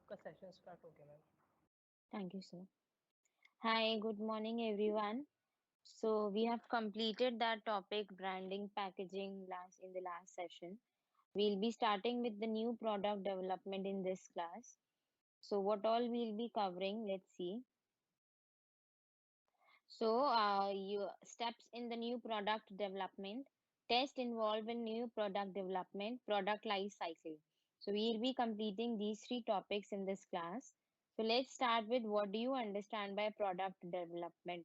आपका session start हो गया ma'am. Thank you, sir. Hi, good morning, everyone. So we have completed that topic branding, packaging last in the last session. We'll be starting with the new product development in this class. So what all we'll be covering, let's see. So you steps in the new product development, test involved in new product development, product life cycle. So we'll be completing these three topics in this class. So let's start with what do you understand by product development?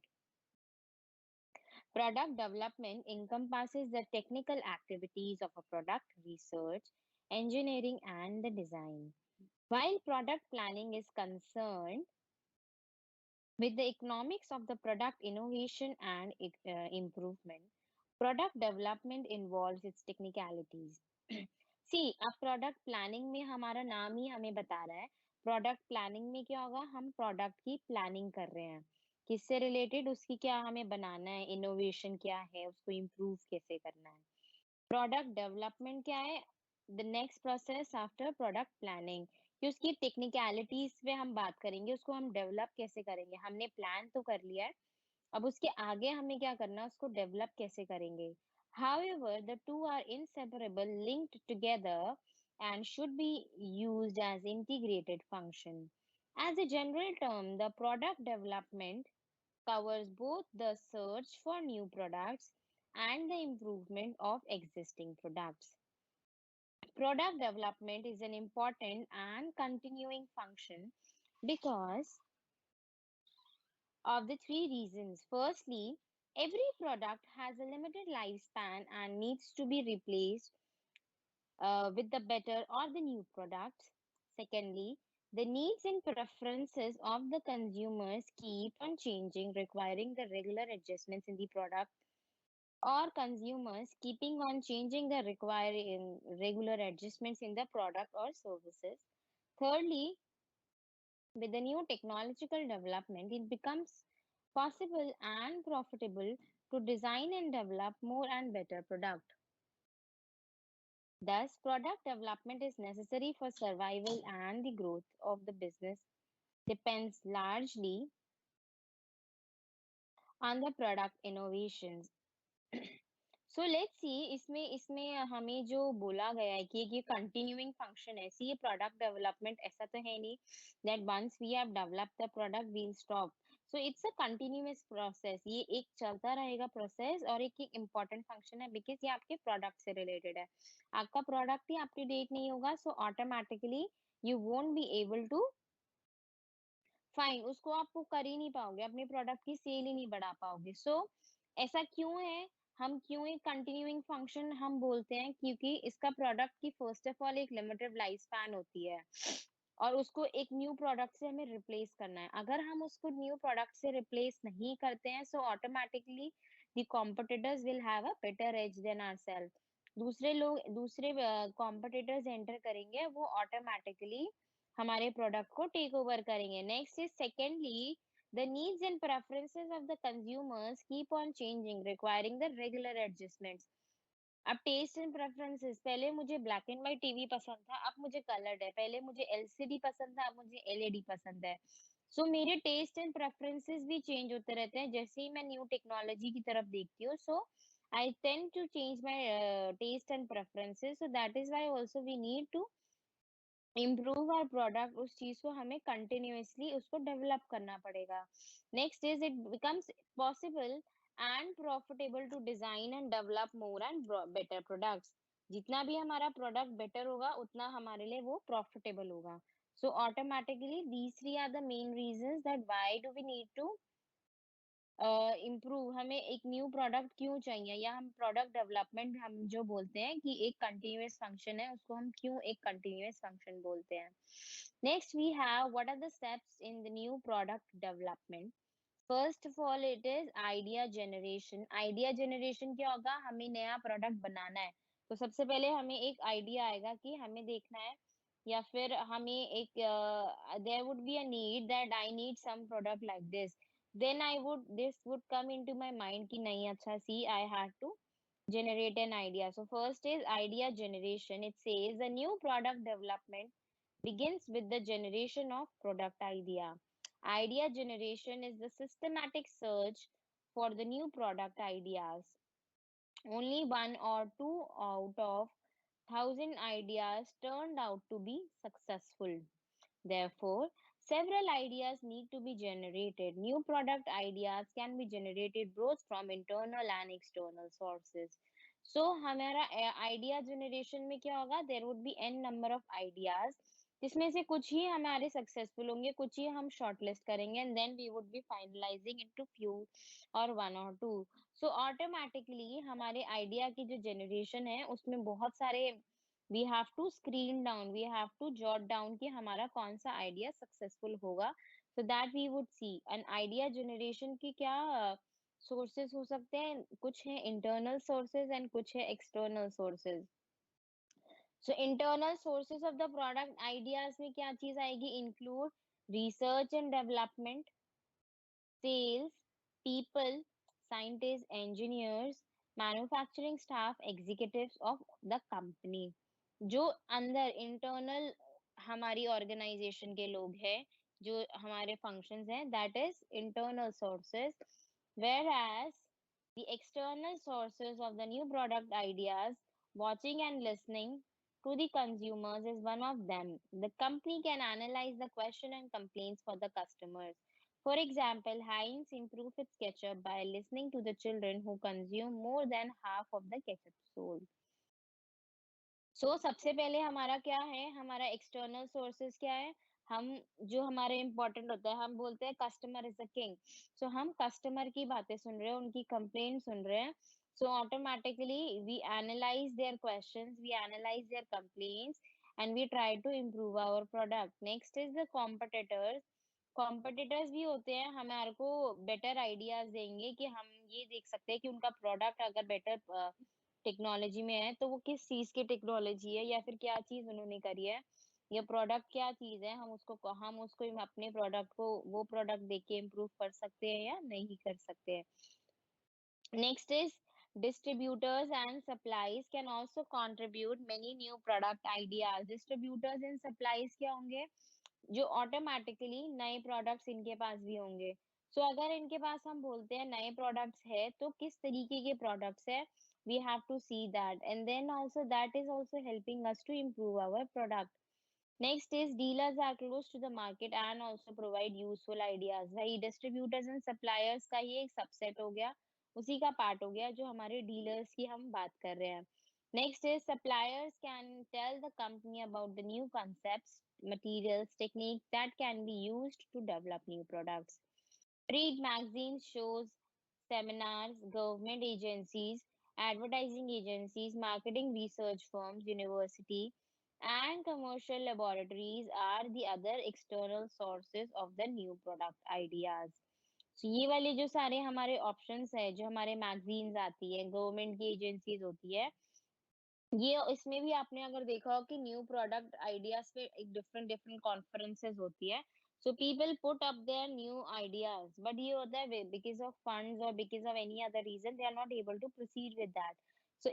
Product development encompasses the technical activities of a product research, engineering, and the design. While product planning is concerned with the economics of the product innovation and improvement, product development involves its technicalities. See, अब product planning में हमारा नाम ही हमें बता रहा है product planning में क्या होगा हम प्रोडक्ट की प्लानिंग कर रहे हैं किससे रिलेटेड उसकी क्या हमें बनाना है इनोवेशन क्या है उसको इम्प्रूव कैसे करना है प्रोडक्ट डेवलपमेंट क्या है the next process after product planning कि उसकी टेक्निकलिटीज पे हम बात करेंगे उसको हम डेवलप कैसे करेंगे हमने प्लान तो कर लिया है अब उसके आगे हमें क्या करना है उसको डेवलप कैसे करेंगे however the two are inseparable linked together and should be used as integrated function as a general term the product development covers both the search for new products and the improvement of existing products. Product development is an important and continuing function because of the three reasons. Firstly, every product has a limited lifespan and needs to be replaced with the better or the new products. Secondly, the needs and preferences of the consumers keep on changing, requiring the regular adjustments in the product or consumers keeping on changing the requiring regular adjustments in the product or services. Thirdly, with the new technological development, it becomes possible and profitable to design and develop more and better product. Thus, product development is necessary for survival and the growth of the business depends largely on the product innovations. So let's see इसमें इसमें हमें जो बोला गया है कि ये continuing function है सी ये प्रोडक्ट डेवलपमेंट ऐसा तो है नहीं that once we have developed the product we'll stop so it's a continuous process ये एक चलता रहेगा प्रोसेस और एक इम्पॉर्टेंट फंक्शन है बिकॉज ये आपके प्रोडक्ट से रिलेटेड है आपका प्रोडक्ट ही अप टू डेट नहीं होगा so automatically you won't be able to fine उसको आप वो कर ही नहीं पाओगे अपने प्रोडक्ट की सेल ही नहीं बढ़ा पाओगे सो ऐसा क्यों है हम क्यों एक कंटिन्यूइंग फंक्शन हम बोलते हैं क्योंकि इसका प्रोडक्ट की फर्स्ट ऑफ ऑल एक लिमिटेड लाइफ स्पैन होती है और उसको एक न्यू प्रोडक्ट से हमें रिप्लेस करना है अगर हम उसको न्यू प्रोडक्ट से रिप्लेस नहीं करते हैं so automatically the competitors will have a better edge than ourself दूसरे लोग दूसरे कॉम्पिटिटर्स एंटर करेंगे वो ऑटोमेटिकली हमारे प्रोडक्ट को टेक ओवर करेंगे next is secondly the needs and preferences of the consumers keep on changing requiring the regular adjustments अब test and preferences पहले मुझे ब्लैक एंड व्हाइट टीवी पसंद था अब मुझे कलर्ड है पहले मुझे एलसीडी पसंद था अब मुझे एलईडी पसंद है सो मेरे टेस्ट एंड प्रेफरेंसेस भी चेंज होते रहते हैं जैसे ही मैं न्यू टेक्नोलॉजी की तरफ देखती हूँ so I tend to change my taste and preferences so that is why also we need to improve our product उस चीज को हमें कंटिन्यूअसली उसको डेवलप करना पड़ेगा next is it becomes possible and profitable to design and develop more and better products जितना भी हमारा प्रोडक्ट बेटर होगा उतना हमारे लिए वो प्रॉफिटेबल होगा so automatically these three are the main reasons that why do we need to improve हमें एक न्यू प्रोडक्ट क्यों चाहिए या हम प्रोडक्ट डेवलपमेंट हम जो बोलते हैं कि एक कंटिन्यूअस फंक्शन है उसको हम क्यों एक कंटिन्यूअस फंक्शन बोलते हैं next we have what are the steps in the new product development first of all it is idea generation क्या होगा हमें नया प्रोडक्ट बनाना है तो सबसे पहले हमें एक आइडिया आएगा कि हमें देखना है या फिर हमें एक there would be a need that I need some product like this then I would this would come into my mind कि नहीं अच्छा see I had to generate an idea so first is idea generation it says a new product development begins with the generation of product idea. Idea generation is the systematic search for the new product ideas. Only one or two out of thousand ideas turned out to be successful. Therefore, several ideas need to be generated. New product ideas can be generated both from internal and external sources. So, हमारा idea generation में क्या होगा? There would be n number of ideas. जिसमें से कुछ ही हमारे successful होंगे, कुछ ही हम शॉर्टलिस्ट करेंगे and then we would be finalising into few और वन और टू. सो ऑटोमेटिकली हमारे आइडिया की जो जनरेशन है उसमें बहुत सारे we have to screen down, we have to jot down कि हमारा कौन सा आइडिया सक्सेसफुल होगा, so that we would see an idea generation की क्या सोर्सेस हो सकते हैं. कुछ है इंटरनल सोर्सेज एंड कुछ है external sources. So internal sources of the product ideas में क्या चीज आएगी? Include research and development, sales, people, scientists, engineers, manufacturing staff, executives of the company. जो अंदर इंटरनल हमारी ऑर्गेनाइजेशन के लोग हैं, जो हमारे फंक्शंस हैं, that is internal sources. Whereas the external sources of the new product ideas, watching and listening to the consumers is one of them. The company can analyze the question and complaints for the customers. For example, Heinz improved its ketchup by listening to the children who consume more than half of the ketchup sold. सबसे पहले हमारा क्या है? हमारा external sources क्या है? हम जो हमारे इम्पोर्टेंट होता है, हम बोलते हैं कस्टमर इज अ किंग. हम कस्टमर की बातें सुन रहे हैं, उनकी कंप्लेंट सुन रहे हैं. Automatically we analyse their questions, we analyse their complaints and we try to improve our product. Next is the competitors. Competitors भी होते हैं, हमारे को बेटर आइडियाज देंगे कि हम ये देख सकते हैं कि उनका प्रोडक्ट अगर बेटर टेक्नोलॉजी में है तो वो किस चीज की टेक्नोलॉजी है या फिर क्या चीज उन्होंने करी है, या प्रोडक्ट क्या चीज है, हम उसको अपने प्रोडक्ट को वो प्रोडक्ट देख के इम्प्रूव कर सकते हैं या नहीं कर सकते हैं. Next is distributors and supplies can also contribute many new product ideas. Distributors and supplies क्या होंगे? जो ऑटोमेटिकली नए प्रोडक्ट्स इनके पास भी होंगे. अगर इनके पास हम बोलते हैं नए प्रोडक्ट्स है तो किस तरीके के प्रोडक्ट्स है, we have to see that and then also that is also helping us to improve our product. Next is dealers are close to the market and also provide useful ideas. भाई distributors and suppliers का ही एक subset हो गया, उसी का part हो गया जो हमारे डीलर्स की हम बात कर रहे हैं. Next is suppliers can tell the company about the new concepts, materials, techniques that can be used to develop new products. Read magazines, shows, seminars, government agencies, advertising agencies, marketing research firms, university, and commercial laboratories are the other external sources of the new product ideas. ये वाले जो सारे हमारे options है, जो हमारे magazines आती है, गवर्नमेंट की एजेंसीज होती है, ये इसमें भी आपने अगर देखा हो कि न्यू प्रोडक्ट आइडियाज पे एक डिफरेंट डिफरेंट कॉन्फ्रेंसेस होती है. People put up their new ideas, but ये होता है बिकॉज ऑफ फंड्स और because of any other reason they are not able to proceed with that.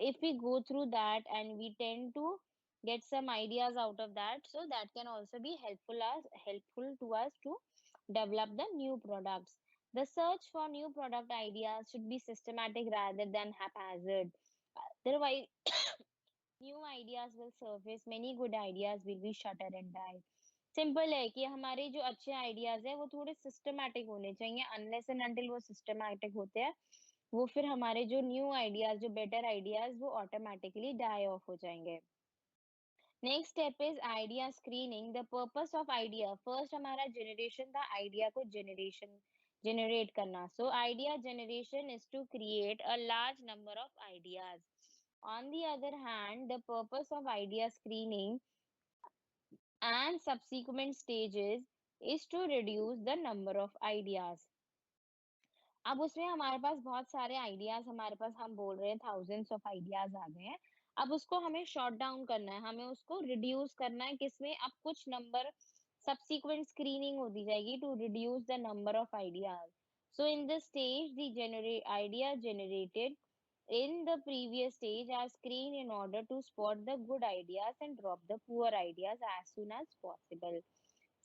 If we go through that and we tend to get some ideas out of that, so that can also be helpful to us to develop the new products. The search for new product ideas should be systematic rather than haphazard. Otherwise new ideas will surface, many good ideas will be shuttered and die. Simple है कि हमारे जो अच्छे ideas है वो थोड़े systematic होने चाहिए. अनलेस एंड अनटिल वो सिस्टमैटिक होते हैं, वो फिर हमारे जो न्यू आइडियाज, जो बेटर आइडियाज, वो ऑटोमेटिकली डाई ऑफ हो जाएंगे. Next step is idea screening. The purpose of idea, first हमारा जनरेशन था, आइडिया को जनरेट करना. Idea generation is to create a large number of ideas. On the other hand, the purpose of idea screening and subsequent stages is to reduce the number of ideas. अब उसमें हमारे पास बहुत सारे ideas, हमारे पास हम बोल रहे हैं थाउजेंड्स ऑफ आइडियाज आ गए हैं. अब उसको हमें शॉर्ट डाउन करना है, हमें उसको रिड्यूस करना है. किसमें? अब कुछ नंबर subsequent screening होती जाएगी to reduce the number of ideas. In this stage, the generate idea generated in the previous stage are screened in order to spot the good ideas and drop the poor ideas as soon as possible.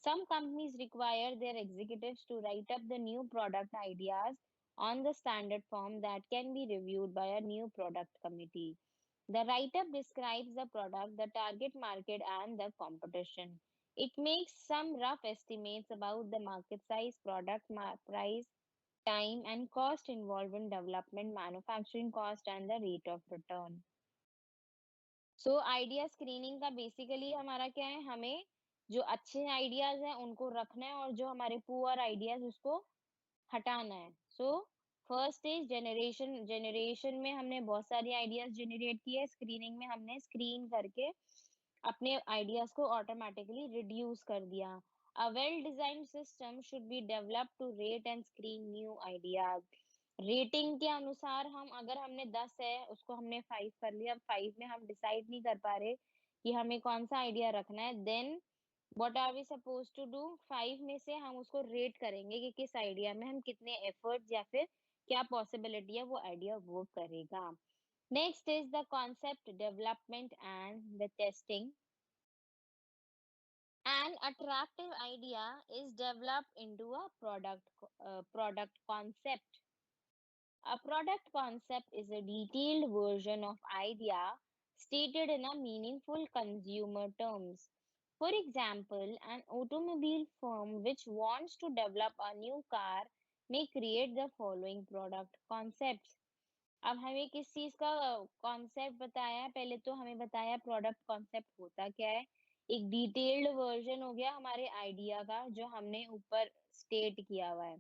Some companies require their executives to write up the new product ideas on the standard form that can be reviewed by a new product committee. The write up describes the product, the target market, and the competition. It makes some rough estimates about the market size, product price, time, and cost involved in development, manufacturing cost, and the rate of return. So idea screening का basically हमारा क्या है, हमें जो अच्छे ideas हैं उनको रखना है और जो हमारे पुअर आइडियाज उसको हटाना है। So first is generation. Generation में हमने बहुत सारी आइडियाज जनरेट किए, स्क्रीनिंग में हमने स्क्रीन करके अपने आइडियाज को ऑटोमेटिकली रिड्यूस कर दिया। A well designed system should be developed to rate and screen new ideas. Rating के अनुसार हम, अगर हमने 10 है उसको हमने 5 कर लिया, 5 में हम डिसाइड नहीं कर पा रहे कि हमें कौन सा आइडिया रखना है, then what are we suppose to do, 5 में से हम उसको रेट करेंगे कि किस आइडिया में हम कितने एफर्ट्स या फिर क्या पॉसिबिलिटी है वो आइडिया वर्क करेगा। Next is the concept development and the testing. An attractive idea is developed into a product concept. A product concept is a detailed version of idea stated in a meaningful consumer terms. For example, an automobile firm which wants to develop a new car may create the following product concepts. अब हमें किस चीज का concept बताया है, पहले तो हमें बताया प्रोडक्ट कॉन्सेप्ट होता क्या है। एक डिटेल्ड वर्जन हो गया हमारे आइडिया का जो हमने ऊपर स्टेट किया हुआ है।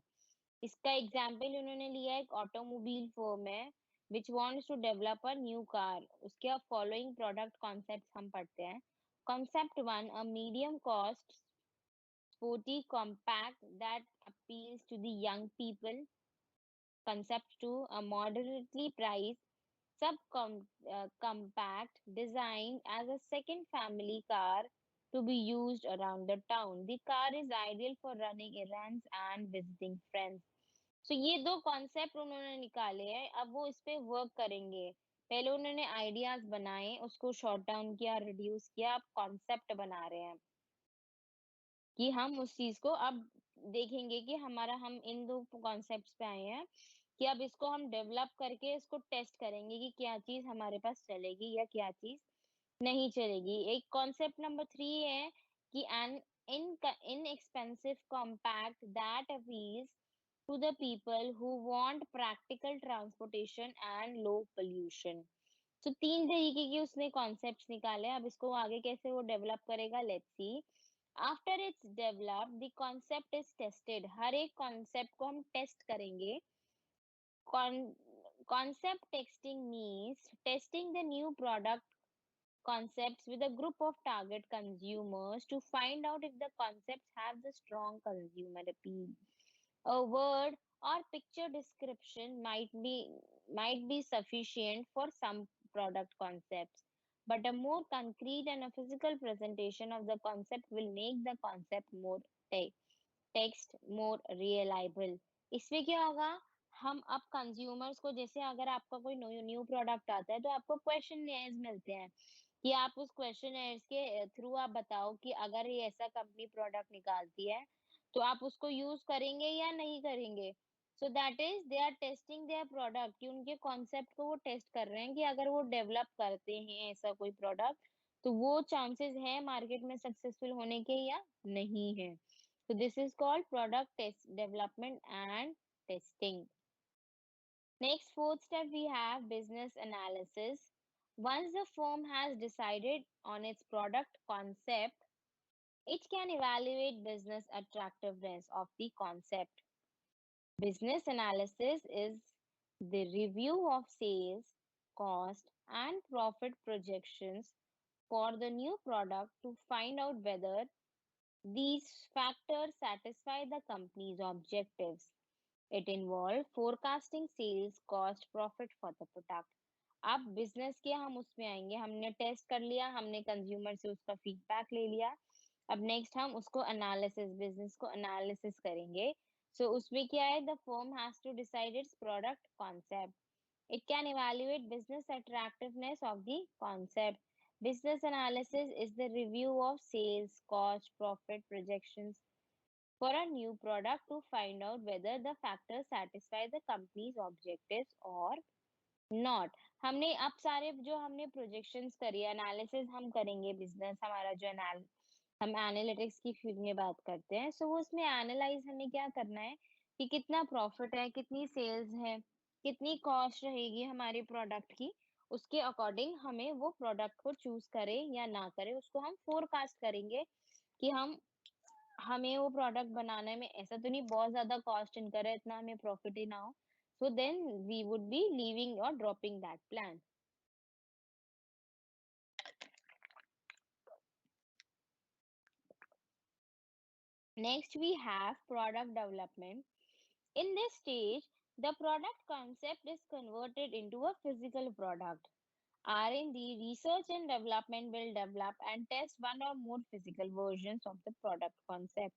इसका एग्जाम्पल उन्होंने लिया, एक ऑटोमोबाइल फर्म है which wants to develop a new car, उसके फॉलोइंग प्रोडक्ट कॉन्सेप्ट हम पढ़ते हैं। Concept one, a medium cost sporty compact that appeals to the young people. Concept 2, a moderately priced compact designed as a second family car to be used around the town. The car is ideal for running errands and visiting friends. So ये दो concept उन्होंने निकाले हैं, अब वो इस पे work करेंगे। पहले उन्होंने आइडियाज बनाए, उसको शॉर्ट डाउन किया, रिड्यूस किया, अब कॉन्सेप्ट बना रहे हैं कि हम उस चीज को अब देखेंगे कि हमारा, हम इन दो कॉन्सेप्ट्स पे आए हैं कि अब इसको हम डेवलप करके इसको टेस्ट करेंगे कि क्या चीज हमारे पास चलेगी या क्या चीज नहीं चलेगी। एक कॉन्सेप्ट नंबर 3 है कि N inexpensive compact that appeals to the people who want practical transportation and low pollution. तो 3 तरीके के उसने कॉन्सेप्ट्स निकाले, अब इसको आगे कैसे वो डेवलप करेगा, let's see. After it's develop the concept is tested. हर एक कॉन्सेप्ट को हम टेस्ट करेंगे। Concept testing means testing the new product concepts with a group of target consumers to find out if the concepts have the strong consumer appeal. A word or picture description might be sufficient for some product concepts, but a more concrete and a physical presentation of the concept will make the concept more text more reliable. इसमें क्या होगा, हम अब consumers को, जैसे अगर आपका कोई न्यू न्यू प्रोडक्ट आता है तो आपको क्वेश्चन मिलते हैं कि आप उस क्वेश्चन के थ्रू आप बताओ कि अगर ये ऐसा कंपनी प्रोडक्ट निकालती है तो आप उसको यूज करेंगे या नहीं करेंगे। So that is they are testing their product, कि उनके कॉन्सेप्ट को वो टेस्ट कर रहे हैं कि अगर वो डेवलप करते हैं ऐसा कोई प्रोडक्ट तो वो चांसेस है मार्केट में सक्सेसफुल होने के या नहीं है। So this is called product test development and testing. Next, fourth step, we have business analysis. Once the firm has decided on its product concept, it can evaluate business attractiveness of the concept. Business analysis is the review of sales, cost, and profit projections for the new product to find out whether these factors satisfy the company's objectives. It involves forecasting sales, cost, profit for the product. अब business के हम उसमें आएंगे, हमने test कर लिया, हमने consumer से उसका फीडबैक ले लिया। अब नेक्स्ट हम उसको एनालिसिस, बिजनेस को एनालिसिस करेंगे। सो उसमें क्या है, the firm has to decide its product concept. It can evaluate business attractiveness of the concept. Business analysis is the review of sales, cost, profit projections for a new product to find out whether the factors satisfy the company's objectives or not. हमने अब सारे जो हमने projections करी analysis हम करेंगे business हमारा जो हम एनालिटिक्स की फील्ड में बात करते हैं सो वो उसमें एनालाइज हमें क्या करना है कि कितना प्रॉफिट है कितनी सेल्स है कितनी कॉस्ट रहेगी हमारे प्रोडक्ट की उसके अकॉर्डिंग हमें वो प्रोडक्ट को चूज करें या ना करें उसको हम फोरकास्ट करेंगे कि हमें वो प्रोडक्ट बनाने में ऐसा तो नहीं बहुत ज़्यादा कॉस्ट इनकर है, इतना हमें प्रॉफिट ही ना हो। So then we would be leaving or dropping that plan. Next, we have product development. In this stage, the product concept is converted into a physical product. R&D, research and development will develop and test one or more physical versions of the product concept.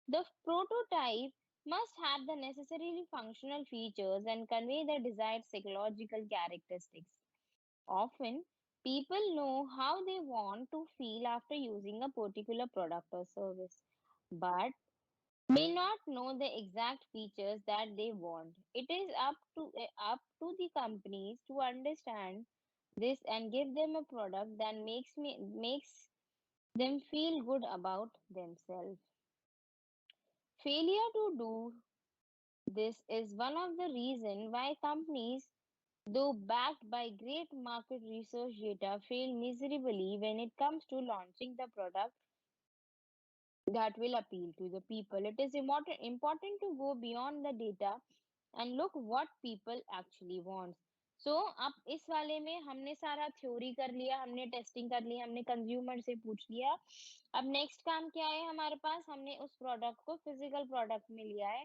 The prototype must have the necessarily functional features and convey the desired psychological characteristics. Often, people know how they want to feel after using a particular product or service, but may not know the exact features that they want. It is up to the companies to understand this and give them a product that makes them feel good about themselves. Failure to do this is one of the reasons why companies, though backed by great market research data, fail miserably when it comes to launching the product that will appeal to the people. It is important to go beyond the data and look what people actually want. So अब इस वाले में हमने सारा theory कर लिया, हमने testing कर ली, हमने कंज्यूमर से पूछ लिया। अब नेक्स्ट काम क्या है हमारे पास? हमने उस प्रोडक्ट को फिजिकल प्रोडक्ट में लिया है।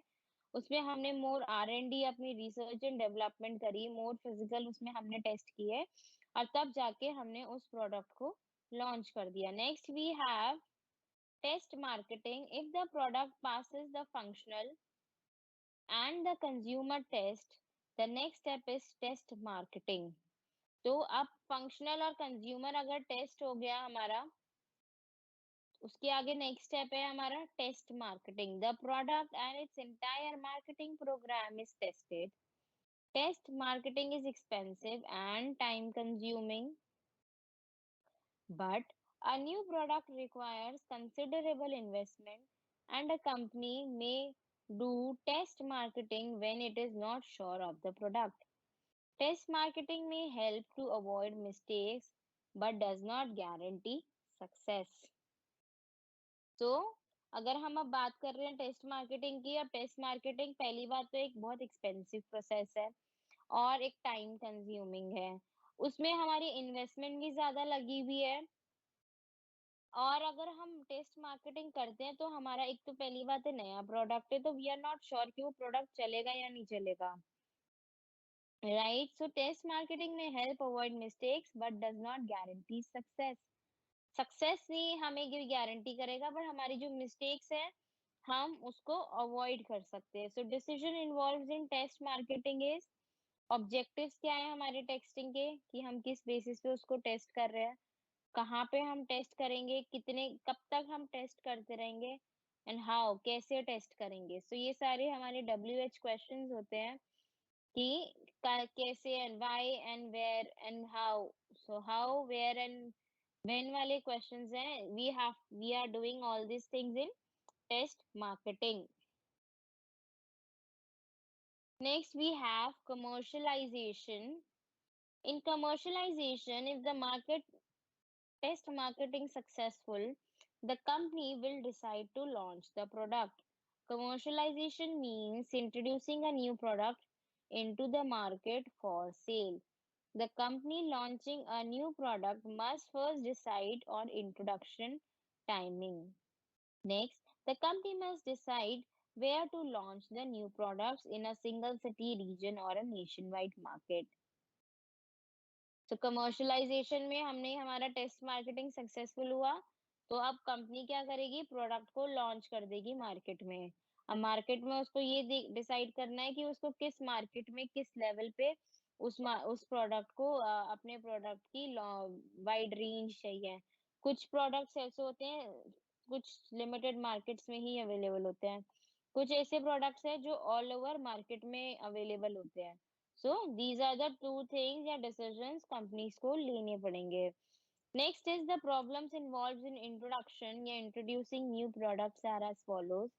उसमें हमने मोर R&D अपनी रिसर्च एंड डेवलपमेंट करी, मोर फिजिकल उसमें हमने टेस्ट किए और तब जाके हमने उस प्रोडक्ट को लॉन्च कर दिया। Next we have test marketing. If the product passes the functional and the consumer test, the next step is test marketing. तो अब फंक्शनल और कंज्यूमर अगर टेस्ट हो गया हमारा उसके आगे नेक्स्ट स्टेप है हमारा test marketing. The product and its entire marketing programme is tested. Test marketing is expensive and time consuming, but a new product requires considerable investment, and a company may do test marketing when it is not sure of the product. Test marketing may help to avoid mistakes but does not guarantee success. तो अगर हम अब बात कर रहे हैं test marketing की, अब टेस्ट मार्केटिंग पहली बात तो एक बहुत एक्सपेंसिव प्रोसेस है और एक टाइम कंज्यूमिंग है। उसमें हमारी इन्वेस्टमेंट भी ज़्यादा लगी हुई है और अगर हम टेस्ट मार्केटिंग करते हैं तो हमारा एक तो पहली बात है नया प्रोडक्ट है तो वी आर नॉट श्योर कि वो प्रोडक्ट चलेगा या नहीं चलेगा, राइट? सो टेस्ट मार्केटिंग में help avoid mistakes but does not guarantee success. Success नहीं हमें गारंटी करेगा बट हमारी जो मिस्टेक्स है हम उसको अवॉइड कर सकते हैं। So decision involves in test marketing is objectives क्या है हमारे टेस्टिंग के कि हम किस बेसिस पे उसको टेस्ट कर रहे हैं, कहाँ पे हम टेस्ट करेंगे, कितने कब तक हम टेस्ट करते रहेंगे एंड हाउ कैसे टेस्ट करेंगे। सो ये सारे हमारे WH क्वेश्चंस होते हैं कि कैसे and why and where and how. So how where and when वाले क्वेश्चंस हैं we are doing all this things in test marketing. Next we have commercialization. In commercialization, if the market test marketing successful, the company will decide to launch the product. Commercialization means introducing a new product into the market for sale. The company launching a new product must first decide on introduction timing. Next, the company must decide where to launch the new products in a single city, region, or a nationwide market. तो commercialisation में हमने हमारा test marketing successful हुआ तो अब company क्या करेगी product को लॉन्च कर देगी मार्केट में। अब मार्केट में उसको ये डिसाइड करना है कि उसको किस मार्केट में किस लेवल पे उस प्रोडक्ट को अपने प्रोडक्ट की वाइड रेंज चाहिए। कुछ प्रोडक्ट्स ऐसे होते हैं, कुछ लिमिटेड मार्केट्स में ही अवेलेबल होते हैं। कुछ ऐसे प्रोडक्ट्स हैं जो ऑल ओवर मार्केट में अवेलेबल होते हैं। So these are the two things या डिसीजंस कंपनीज को लेने पड़ेंगे। Next is the problems involved in introduction या introducing new products are as follows.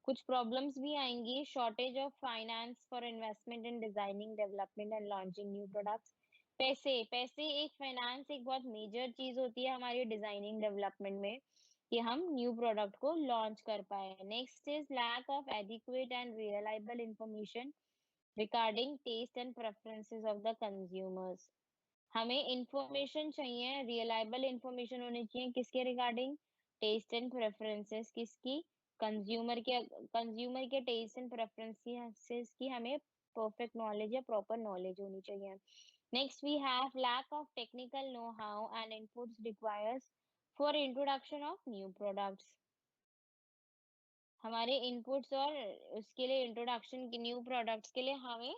कुछ problems भी आएंगी, shortage of finance for investment in designing, development and launching new products. पैसे पैसे एक फाइनेंस एक बहुत मेजर चीज होती है हमारी डिजाइनिंग डेवलपमेंट में कि हम न्यू प्रोडक्ट को लॉन्च कर पाए। Next is lack of adequate and reliable information regarding taste and preferences of the consumers. हमें इंफॉर्मेशन चाहिए, रिलायबल इंफॉर्मेशन होनी चाहिए किसके रिगार्डिंग, टेस्ट एंड प्रेफरेंसेस किसकी, कंज्यूमर के टेस्ट एंड प्रेफरेंसेस की हमें परफेक्ट नॉलेज या प्रॉपर नॉलेज होनी चाहिए। Next we have lack of technical know how and inputs requires for introduction of new products. हमारे इनपुट्स और उसके लिए इंट्रोडक्शन के न्यू प्रोडक्ट्स के लिए हमें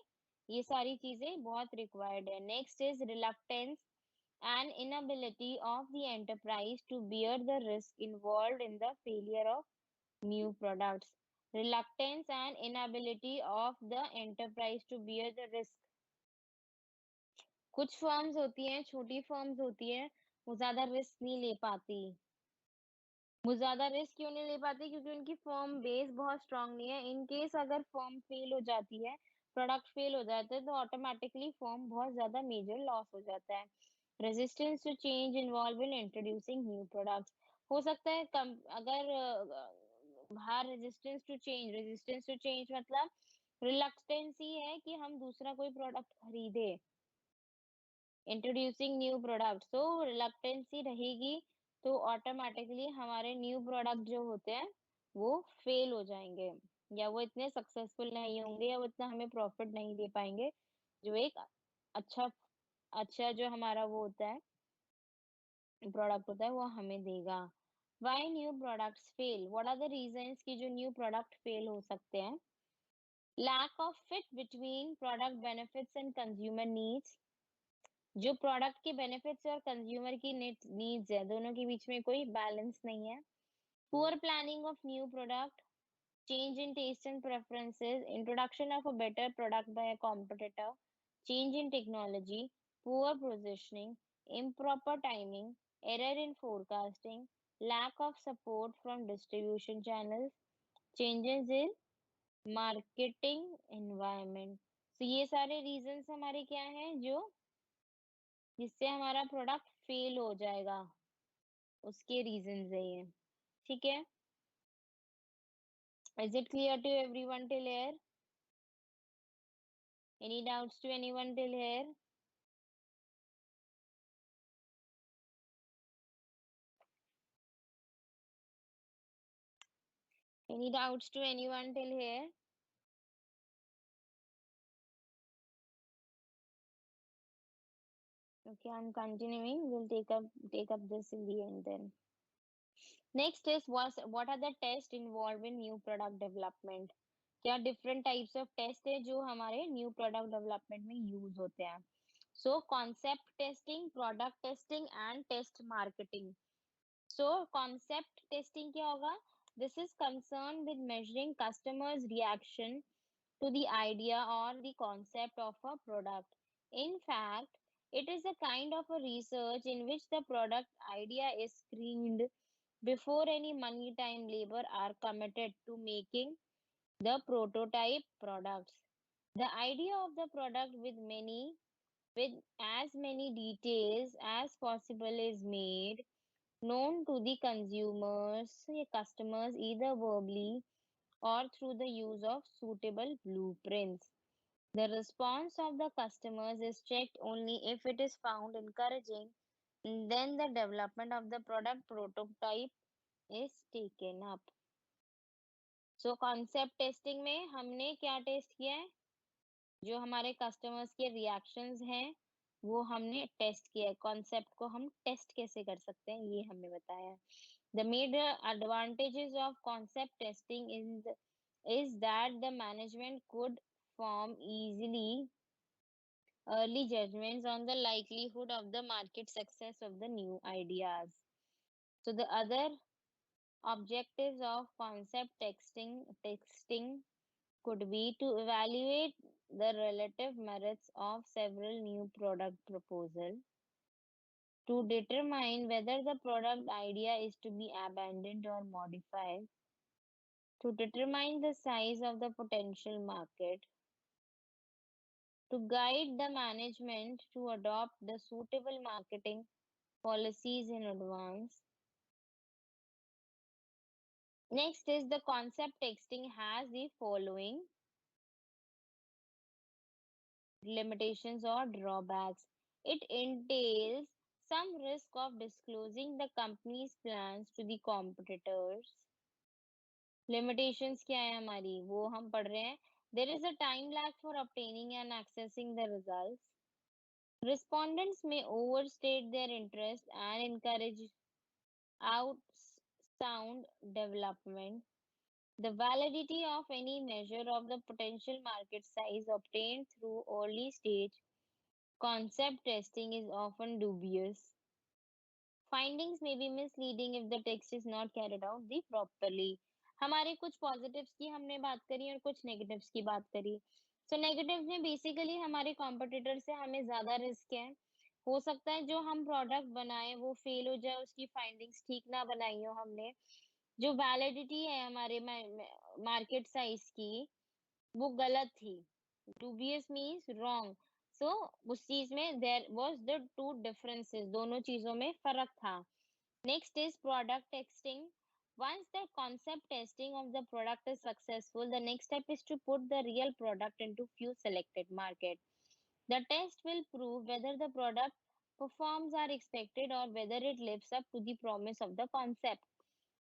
ये सारी चीजें बहुत रिक्वायर्ड है। Next is reluctance and inability of the enterprise to bear the risk involved in the failure of new products. Reluctance and inability of the enterprise to bear the risk. कुछ firms होती हैं, छोटी firms होती हैं, वो ज्यादा risk नहीं ले पाती। वो ज्यादा रिस्क क्यों नहीं ले पाती? क्योंकि उनकी फर्म बेस बहुत स्ट्रांग नहीं है। इन केस अगर फर्म फेल हो जाती है, प्रोडक्ट फेल हो जाता है, तो ऑटोमेटिकली फर्म बहुत ज्यादा मेजर लॉस हो जाता है। Resistance to change involve in introducing new products. हो सकता है अगर बाहर रेजिस्टेंस टू चेंज मतलब रिलक्टेंस ही है कि हम दूसरा कोई प्रोडक्ट खरीदे। Introducing new product, so reluctancy रहेगी, तो ऑटोमेटिकली हमारे न्यू प्रोडक्ट जो होते हैं वो फेल हो जाएंगे, या वो इतने सक्सेसफुल नहीं होंगे, या वो इतना हमें प्रॉफिट नहीं दे पाएंगे जो एक अच्छा अच्छा जो हमारा वो होता है प्रोडक्ट होता है वो हमें देगा। Why new products fail, what are the reasons कि जो न्यू प्रोडक्ट फेल हो सकते हैं? Lack of fit between product benefits and consumer needs. जो प्रोडक्ट के बेनिफिट्स और कंज्यूमर की नीड्स है, दोनों के बीच में कोई बैलेंस नहीं है। Poor planning of new product, change in taste and preferences, introduction of a better product by a competitor, change in technology, poor positioning, improper timing, error in forecasting, lack of support from distribution channels, changes in marketing environment. So ये सारे reasons हमारे क्या हैं जो जिससे हमारा product fail हो जाएगा, उसके रीजंस है ये। ठीक है, is it clear to everyone till here? Any doubts to anyone till here? Any doubts to anyone till here? Okay, I'm continuing. We'll take up this in the end then. Next is what are the tests involved in new product development? क्या different types of test है जो हमारे new product development में use होते हैं? So concept testing, product testing and test marketing. So concept testing क्या होगा? This is concerned with measuring customers' reaction to the idea or the concept of a product. In fact, it is a kind of a research in which the product idea is screened before any money, time, labor are committed to making the prototype products. The idea of the product with as many details as possible is made known to the customers either verbally or through the use of suitable blueprints. The response of the customers is checked only if it is found encouraging, then the development of the product prototype is taken up. So concept testing में हमने क्या test किया है? जो हमारे customers के reactions हैं वो हमने टेस्ट किया है। कॉन्सेप्ट को हम टेस्ट कैसे कर सकते हैं ये हमें बताया है। The major advantages of concept testing is that the management could form easily early judgments on the likelihood of the market success of the new ideas. So the other objectives of concept texting could be to evaluate the relative merits of several new product proposal, to determine whether the product idea is to be abandoned or modified, to determine the size of the potential market, to guide the management to adopt the suitable marketing policies in advance. Next is the concept texting has the following limitations or drawbacks. It entails some risk of disclosing the company's plans to the competitors. Limitations क्या है हमारी वो हम पढ़ रहे हैं. There is a time lag for obtaining and accessing the results. Respondents may overstate their interest and encourage outsound development. The validity of any measure of the potential market size obtained through early stage concept testing is often dubious. Findings may be misleading if the text is not carried out the properly. हमारे कुछ positives की हमने बात करी और कुछ negatives की बात करी. सो नेगेटिव्स में बेसिकली हमारे कॉम्पिटिटर से हमें ज्यादा रिस्क है. हो सकता है जो हम प्रोडक्ट बनाए वो फेल हो जाए, उसकी फाइंडिंग्स ठीक ना बनाई हो हमने. जो वैलिडिटी है हमारे मार्केट साइज की वो गलत थी. dubious means wrong. So उस चीज में there was the two differences, दोनों चीजों में फर्क था. Next is product testing. Once the concept testing of the product is successful, the next step is to put the real product into few selected market. The test will prove whether the product performs are expected or whether it lives up to the promise of the concept.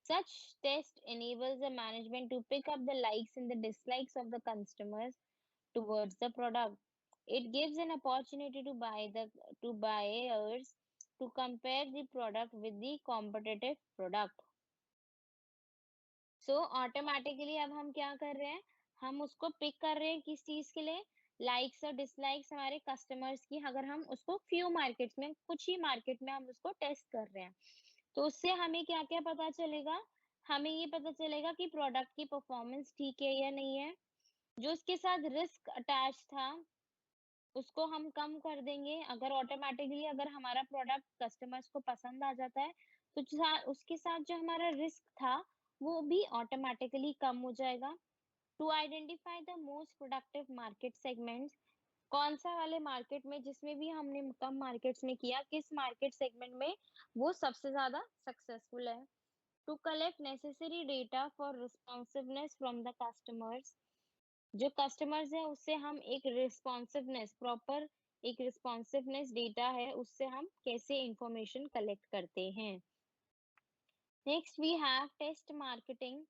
Such test enables the management to pick up the likes and the dislikes of the customers towards the product. It gives an opportunity to buyers to compare the product with the competitive product. So automatically अब हम क्या कर रहे हैं, हम उसको pick कर रहे हैं किस चीज के लिए, लाइक्स और डिसलाइक्स हमारे कस्टमर्स की. अगर हम उसको फ्यू मार्केट्स में, कुछ ही मार्केट में हम उसको टेस्ट कर रहे हैं, तो उससे हमें क्या क्या पता चलेगा, हमें ये पता चलेगा कि प्रोडक्ट की परफॉर्मेंस ठीक है या नहीं है. जो उसके साथ रिस्क अटैच था उसको हम कम कर देंगे. अगर ऑटोमेटिकली अगर हमारा प्रोडक्ट कस्टमर्स को पसंद आ जाता है तो उसके साथ जो हमारा रिस्क था वो भी ऑटोमेटिकली कम हो जाएगा. To identify the most productive market segments, कौन सा वाले मार्केट में, जिसमें भी हमने कम मार्केट्स में किया, किस मार्केट सेगमेंट में वो सबसे ज्यादा सक्सेसफुल है. To collect necessary data for responsiveness from the customers, जो कस्टमर्स है उससे हम एक रिस्पॉन्सिवनेस प्रॉपर, एक रिस्पॉन्सिवनेस डेटा है उससे हम कैसे इंफॉर्मेशन कलेक्ट करते हैं. Next we have test marketing.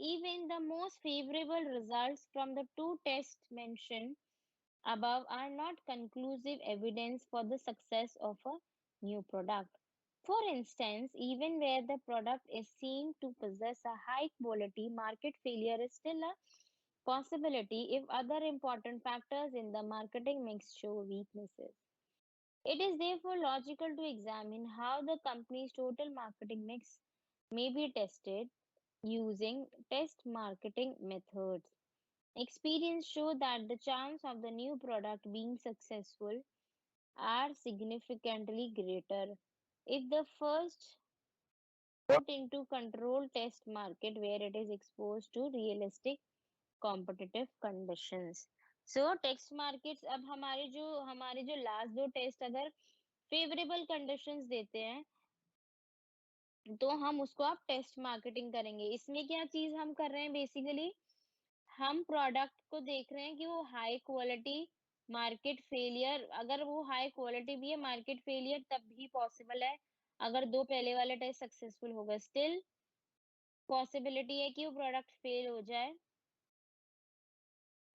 Even the most favorable results from the two tests mentioned above are not conclusive evidence for the success of a new product. For instance, even where the product is seen to possess a high quality, market failure is still a possibility if other important factors in the marketing mix show weaknesses. It is therefore logical to examine how the company's total marketing mix may be tested using test marketing methods. Experience show that the chance of the new product being successful are significantly greater if the first put into controlled test market where it is exposed to realistic competitive conditions. So text markets, अब हमारे जो last दो test अगर favourable conditions देते हैं तो हम उसको आप टेस्ट मार्केटिंग करेंगे. इसमें क्या चीज हम कर रहे हैं, बेसिकली हम प्रोडक्ट को देख रहे हैं कि वो हाई क्वालिटी, मार्केट फेलियर, अगर वो हाई क्वालिटी भी है मार्केट फेलियर तब भी पॉसिबल है. अगर दो पहले वाले टेस्ट सक्सेसफुल हो गए स्टिल पॉसिबिलिटी है कि वो प्रोडक्ट फेल हो जाए.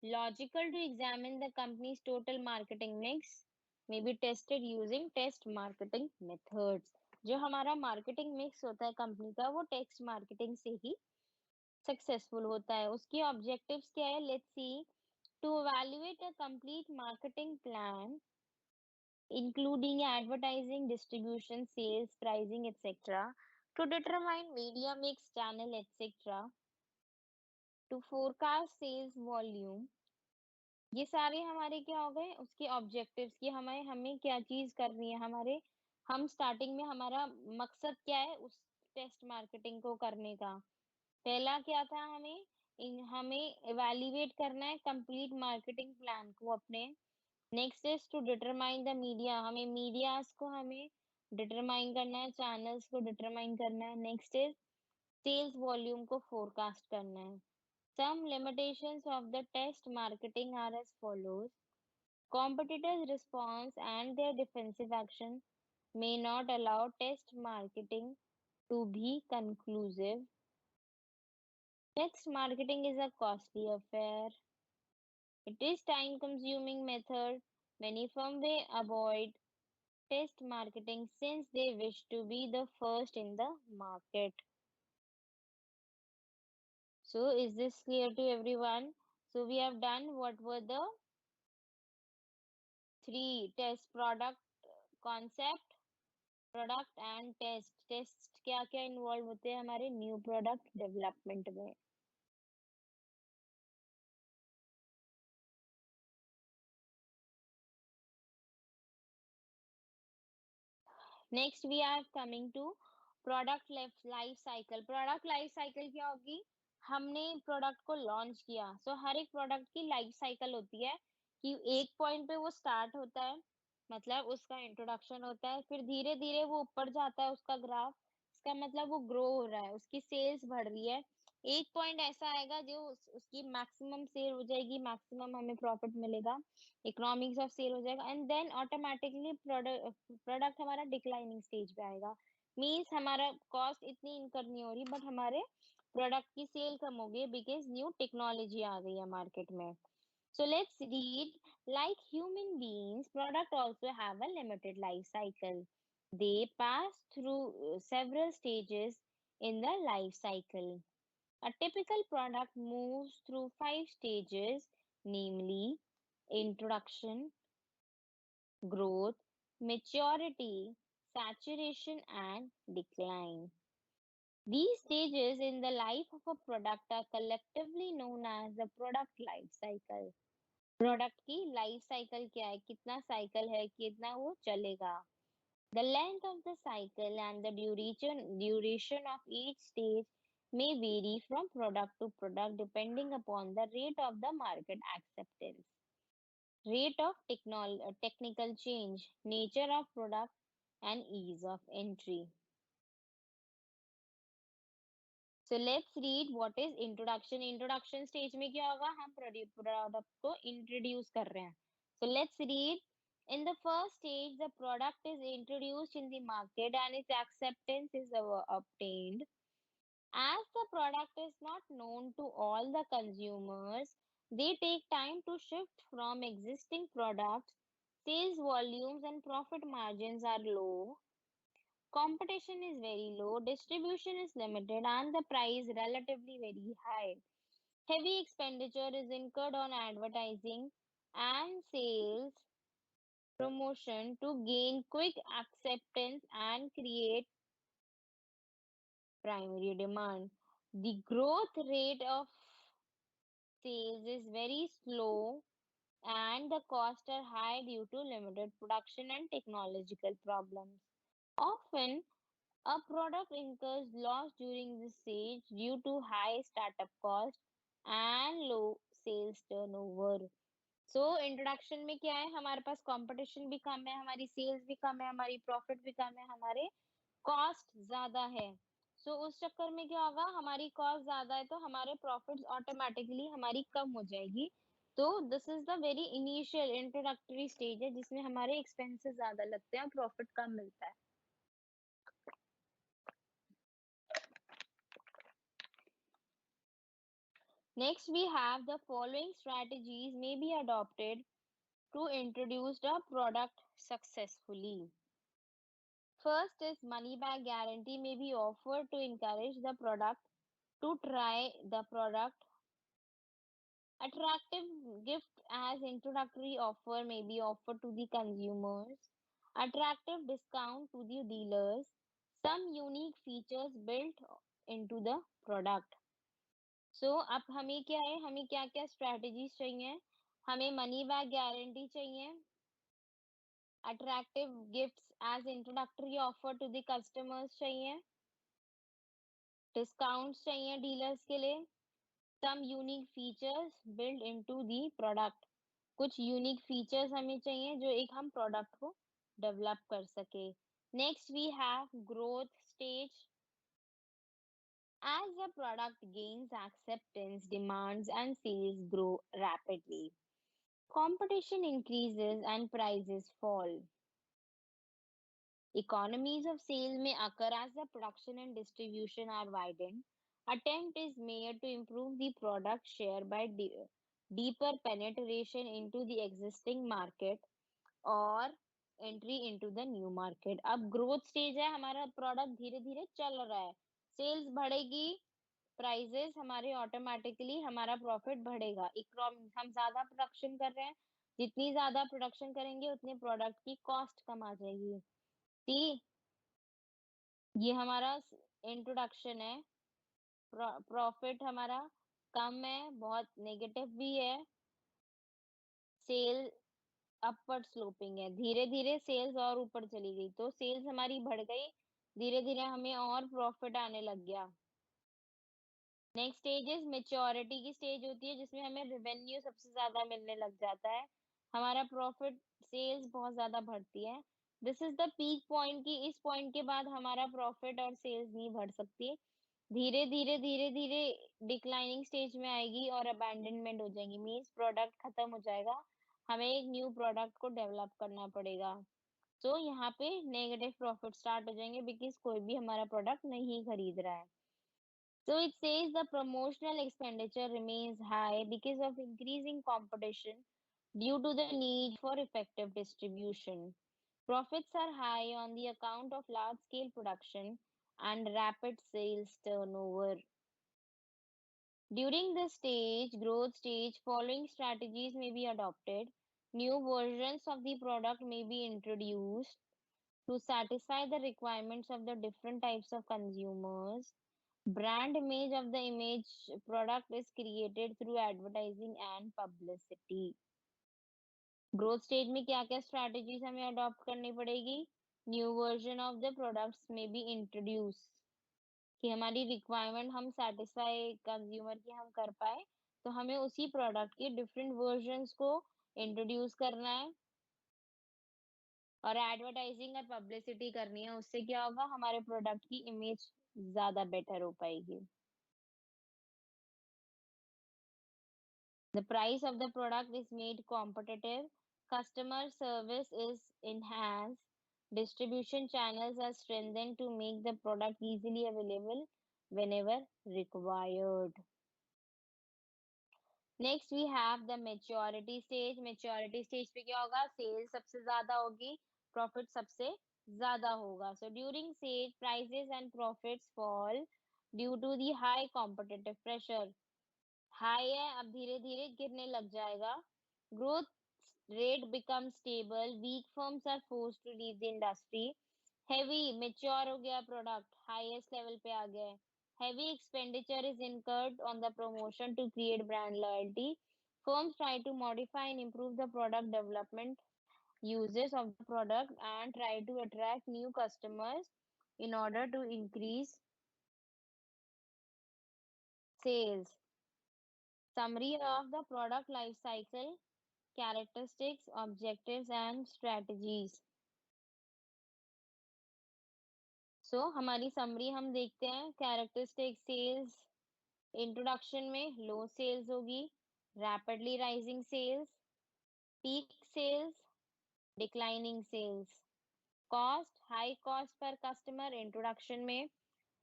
Logical to examine the company's total marketing mix may be tested using test marketing methods. जो हमारा मार्केटिंग मिक्स होता है कंपनी का वो टेक्स्ट मार्केटिंग से ही सक्सेसफुल होता है. उसकी ऑब्जेक्टिव्स क्या है, let's see. To evaluate a complete marketing plan, including advertising, distribution, sales, pricing, etc. To determine media mix, channel, etc. To forecast sales volume. ये सारे हमारे क्या हो गए उसके ऑब्जेक्टिव्स कि हमें हमें क्या चीज करनी है हमारे हम स्टार्टिंग में हमारा मकसद क्या है उस टेस्ट मार्केटिंग को करने का पहला क्या था हमें इवैल्यूएट करना है कंप्लीट मार्केटिंग प्लान को अपने next is to determine the media हमें मीडियाज को हमें डिटरमाइन करना है चैनल्स को डिटरमाइन करना है नेक्स्ट इज सेल्स वॉल्यूम को फोरकास्ट करना है some limitations of the test marketing are as follows. Competitors' response and their defensive action may not allow test marketing to be conclusive. Text marketing is a costly affair. It is time-consuming method. Many firms may avoid test marketing since they wish to be the first in the market. So is this clear to everyone? So we have done what were the three test product concept product and test test क्या क्या involve होते हैं हमारे new product development में next we are coming to product life cycle product life cycle क्या होगी हमने product को लॉन्च किया हर एक प्रोडक्ट की लाइफ साइकिल होती है कि एक पॉइंट पे वो स्टार्ट होता है मतलब उसका इंट्रोडक्शन होता है फिर धीरे धीरे वो ऊपर जाता है उसका ग्राफ इसका मतलब वो ग्रो हो रहा है उसकी सेल्स बढ़ रही है एक पॉइंट ऐसा आएगा जो उसकी मैक्सिमम सेल हो जाएगी मैक्सिमम हमें प्रॉफिट मिलेगा इकोनॉमिक्स ऑफ सेल हो जाएगा एंड देन ऑटोमेटिकली प्रोडक्ट हमारा डिक्लाइनिंग स्टेज पे आएगा मीन्स हमारा कॉस्ट इतनी इनकर नहीं हो रही बट हमारे प्रोडक्ट की सेल कम हो गई बिकॉज न्यू टेक्नोलॉजी आ गई है मार्केट में so let's read like human beings product also have a limited life cycle they pass through several stages in the life cycle a typical product moves through 5 stages namely introduction growth, maturity, saturation, and decline. These stages in the life of a product are collectively known as the product life cycle. Product की life cycle क्या है कितना cycle है कितना वो चलेगा the length of the cycle and the duration of each stage may vary from product to product depending upon the rate of the market acceptance rate of technical change, nature of product, and ease of entry. So let's read what is introduction. Introduction stage में क्या होगा हम product को introduce कर रहे हैं. So let's read. In the first stage, the product is introduced in the market and its acceptance is obtained. As the product is not known to all the consumers, they take time to shift from existing products. Sales volumes and profit margins are low. Competition is very low. Distribution is limited and the price relatively very high. Heavy expenditure is incurred on advertising and sales promotion to gain quick acceptance and create primary demand. The growth rate of sales is very slow and the costs are high due to limited production and technological problems. Often, a product incurs loss during this stage due to high startup cost and low sales turnover. So, introduction में क्या है हमारे पास competition भी कम है हमारी sales भी कम है हमारी प्रॉफिट भी कम है हमारे कॉस्ट ज्यादा है उस चक्कर में क्या होगा हमारी कॉस्ट ज्यादा है तो हमारे प्रॉफिट्स ऑटोमेटिकली हमारी कम हो जाएगी तो this is the very initial introductory stage है जिसमें हमारे एक्सपेंसेस ज्यादा लगते हैं और प्रॉफिट कम मिलता है next we have the following strategies may be adopted to introduce the product successfully. First is money back guarantee may be offered to encourage the product to try the product Attractive gift as introductory offer may be offered to the consumers. Attractive discount to the dealers. Some unique features built into the product. अब हमें क्या है, हमें क्या-क्या strategies चाहिए? हमें money back guarantee चाहिए, attractive gifts as introductory offer to the customers चाहिए, डिस्काउंट्स चाहिए डीलर्स के लिए, some unique features build into the product. कुछ यूनिक फीचर्स हमें चाहिए जो एक हम प्रोडक्ट को डेवलप कर सके। Next we have growth stage. As the product gains acceptance, demands and sales grow rapidly. Competition increases and prices fall. Economies of scale may occur as the production and distribution are widened. Attempt is made to improve the product share by deeper penetration into the existing market और entry into the new market. अब growth stage है, हमारा product धीरे-धीरे चल रहा है, sales बढ़ेगी, prices हमारे ऑटोमेटिकली हमारा प्रॉफिट बढ़ेगा। इकोनॉमी हम ज़्यादा प्रोडक्शन कर रहे हैं, जितनी ज़्यादा प्रोडक्शन करेंगे उतने प्रोडक्ट की कॉस्ट कम आ जाएगी। सी ये हमारा इंट्रोडक्शन है। प्रॉफिट हमारा कम है, बहुत नेगेटिव भी है। सेल अपवर्ड स्लोपिंग है, धीरे-धीरे सेल्स और ऊपर चली गई, तो सेल्स हमारी बढ़ गई, धीरे-धीरे हमें और प्रॉफिट आने लग गया। नेक्स्ट स्टेज इज़ मैच्योरिटी की स्टेज होती है जिसमें हमें रेवेन्यू सबसे ज़्यादा मिलने लग जाता है। हमारा प्रॉफिट सेल्स बहुत ज़्यादा बढ़ती है। This is the peak point कि इस पॉइंट के बाद हमारा प्रॉफिट और सेल्स नहीं बढ़ सकती। धीरे-धीरे, धीरे-धीरे डिक्लाइनिंग स्टेज में आएगी और अबैंडनमेंट हो जाएगी, मीन्स प्रोडक्ट खत्म हो जाएगा। हमें एक न्यू प्रोडक्ट को डेवलप करना पड़ेगा। तो यहाँ पे नेगेटिव प्रॉफिट स्टार्ट हो जाएंगे बिकॉज़ कोई भी हमारा प्रोडक्ट नहीं खरीद रहा है। So it says the promotional expenditure remains high because of increasing competition due to the need for effective distribution. Profits are high on the account of large scale production and rapid sales turnover. During the growth stage, following strategies may be adopted. New versions of the product may be introduced to satisfy the requirements of the different types of consumers. Brand image of the image product is created through advertising and publicity. Growth stage में क्या-क्या strategies हमें adopt करनी पड़ेगी? New version of the products में be introduce कि हमारी requirement हम satisfy consumer की हम कर पाए, तो हमें उसी प्रोडक्ट के डिफरेंट वर्जन्स को इंट्रोड्यूस करना है और एडवर्टाइजिंग और पब्लिसिटी करनी है। उससे क्या होगा? हमारे प्रोडक्ट की इमेज ज़्यादा बेटर हो पाएगी। The price of the product is made competitive, customer service is enhanced, distribution channels are strengthened to make the product easily available whenever required. Next we have the maturity stage. Maturity stage पे क्या होगा? Sales सबसे ज़्यादा होगी, profit सबसे ज़्यादा होगा. So during stage, prices and profits fall due to the high competitive pressure. High है, अब धीरे-धीरे गिरने लग जाएगा। Growth rate becomes stable, weak firms are forced to leave the industry. Heavy mature हो गया प्रोडक्ट, हाईएस्ट लेवल पे आ गया है। Heavy expenditure is incurred on the promotion to create brand loyalty. Firms try to modify and improve the product development uses of the product and try to attract new customers in order to increase sales. Summary of the product life cycle, characteristics, objectives and strategies. हमारी summary हम देखते हैं characteristic sales introduction में low sales होगी, rapidly rising sales, peak sales, declining sales, cost high cost per customer introduction में,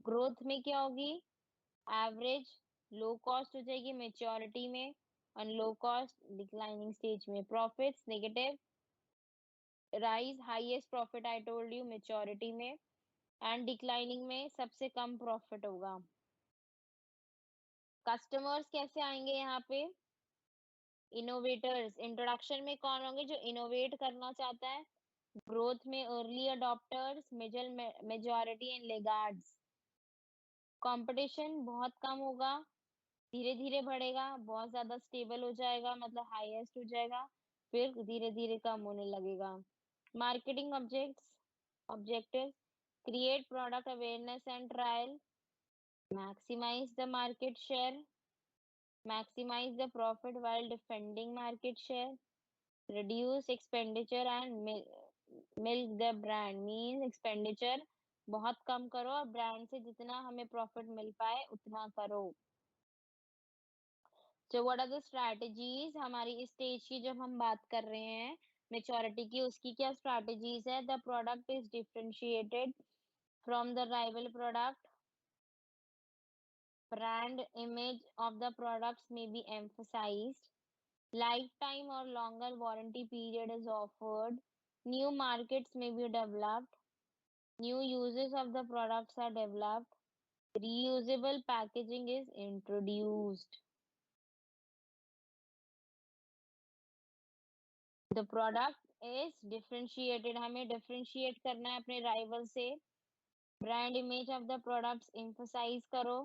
growth में क्या होगी एवरेज लो कॉस्ट हो जाएगी मैच्योरिटी में और लो कॉस्ट डिक्लाइनिंग स्टेज में, profits negative rise highest profit I told you maturity में एंड डिक्लाइनिंग में सबसे कम प्रॉफिट होगा। कस्टमर्स कैसे आएंगे यहाँ पे? इनोवेटर्स, इंट्रोडक्शन में कौन होंगे? जो इनोवेट करना चाहता है। ग्रोथ में early adopters, majority and laggards. Competition बहुत कम होगा, धीरे-धीरे बढ़ेगा, बहुत ज़्यादा स्टेबल हो जाएगा, मतलब हाईएस्ट हो जाएगा, फिर धीरे-धीरे कम होने लगेगा। Marketing objectives, create product awareness and trial, maximise the market share, maximize the profit while defending market share, reduce expenditure and milk the brand, means expenditure बहुत कम करो और ब्रांड से जितना हमें प्रॉफिट मिल पाए उतना करो। So what are the strategies? हमारी इस स्टेज की जब हम बात कर रहे हैं मेच्योरिटी की, उसकी क्या स्ट्रैटेजीज है? The product is differentiated from the rival product, brand image of the products may be emphasized, lifetime or longer warranty period is offered, new markets may be developed, new uses of the products are developed, reusable packaging is introduced. The product is differentiated, हमें differentiate करना है अपने rival से, brand image of the products emphasize करो,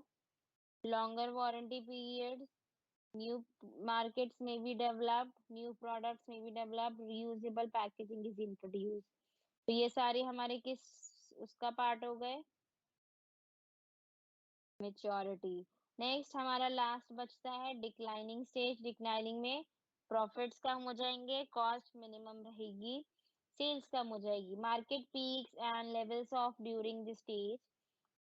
longer warranty period, new markets may be developed, new products may be developed, reusable packaging is introduced. तो ये सारे हमारे किस उसका पार्ट हो गए? मेच्योरिटी। नेक्स्ट हमारा लास्ट बचता है डिक्लाइनिंग स्टेज। डिक्लाइनिंग में प्रॉफिट्स कम हो जाएंगे, कॉस्ट मिनिमम रहेगी, सेल्स कम हो जाएगी। Market peaks and levels of during the stage,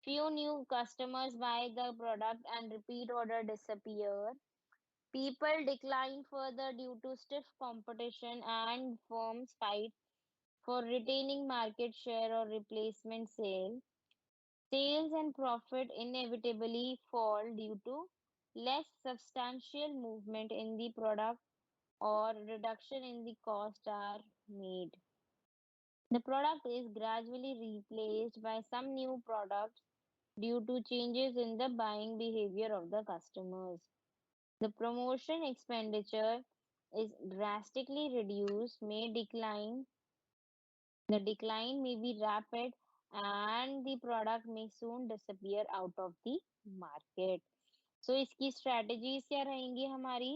few new customers buy the product and repeat order disappear. People decline further due to stiff competition and firms fight for retaining market share or replacement sale. Sales and profit inevitably fall due to less substantial movement in the product or reduction in the cost are made. The product is gradually replaced by some new products due to changes in the buying behavior of the customers. The promotion expenditure is drastically reduced, may decline. The decline may be rapid and the product may soon disappear out of the market. So इसकी strategies क्या रहेंगी हमारी?